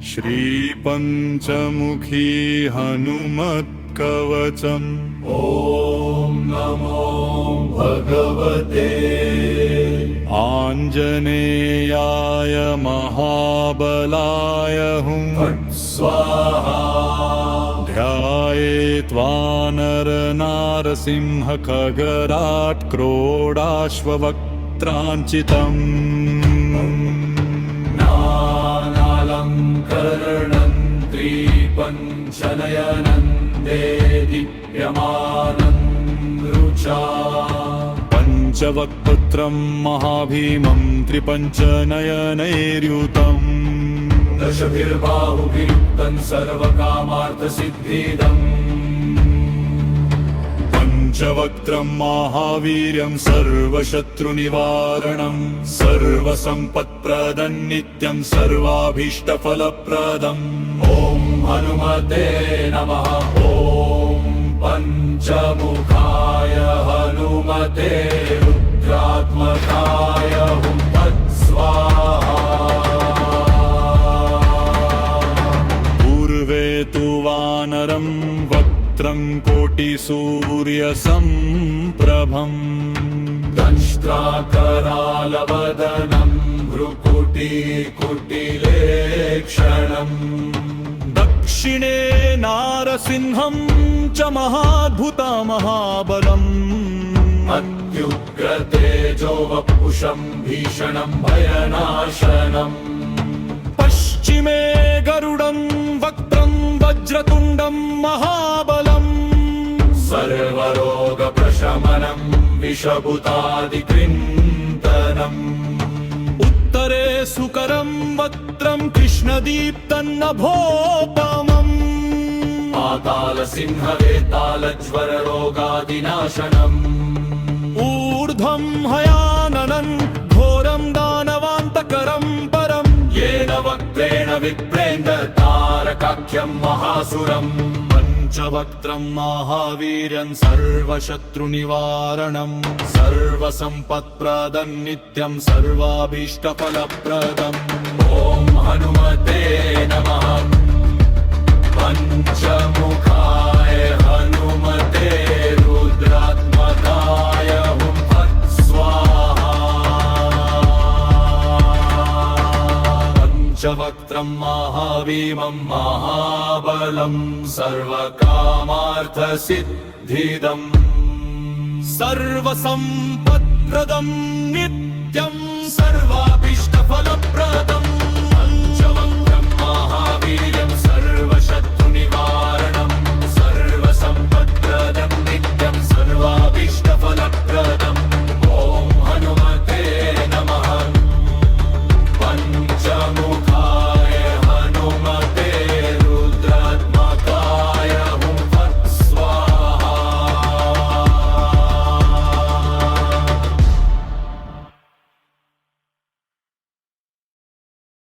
श्रीपञ्चमुखी हनुमत्कवचम्। ॐ नमो भगवते आञ्जनेयाय महाबलाय हुं फट् स्वाहा। ध्यायेत् वानरनारसिंह खगराट् क्रोडाश्ववक्त्राञ्चितम्। नानालङ्करणं त्रिपञ्चनयनं दीप्यमानं रुचा। पञ्चवक्त्रं महाभीमं त्रिपञ्चनयनैर्युतम्। दशभिर्बाहुभिरुक्तं सर्वकामार्थसिद्धिदम्। पञ्चवक्त्रं महावीर्यं सर्वशत्रुनिवारणं सर्वसम्पत्प्रदं नित्यं सर्वाभीष्टफलप्रदम्। ॐ हनुमते नमः। ॐ पञ्चमुखाय हनुमते रुद्रात्मकाय हुं फट् स्वाहा। पूर्वे तु वानरं वक्त्रं कोटिसूर्यसम्प्रभम्। दंष्ट्राकरालवदनं भ्रुकुटिकुटिलेक्षणम्। दक्षिणे नारसिंहं च महाद्भुतमहाबलम्। अत्युग्रतेजो वपुषं भीषणं भयनाशनम्। पश्चिमे गरुडं वक्त्रं वज्रतुण्डं महाबलम्। सर्वरोगप्रशमनं विषभूतादिकृन्तनम्। उत्तरे सुकरं वक्त्रं कृष्णदीप्तन्नभोपमम्। पातालसिंहवेतालज्वररोगादिनाशनम्। ऊर्ध्वं हयाननं घोरं दानवान्तकरं परम्। येन वक्त्रेण विप्रेन्द्र तारकाख्यं महासुरम्। पञ्चवक्त्रं महावीर्यं सर्वशत्रुनिवारणं सर्वसम्पत्प्रदं नित्यं सर्वाभीष्टफलप्रदम्। ॐ हनुमते नमः। पञ्चमुखाय हनुमते रुद्रात्मकाय हुं फट् स्वाहा। पञ्चवक्त्रं महाभीमं महाबलं सर्वकामार्थसिद्धिदम्। सर्वसम्पत्प्रदं नित्यं सर्वाभीष्टफलप्रदम्।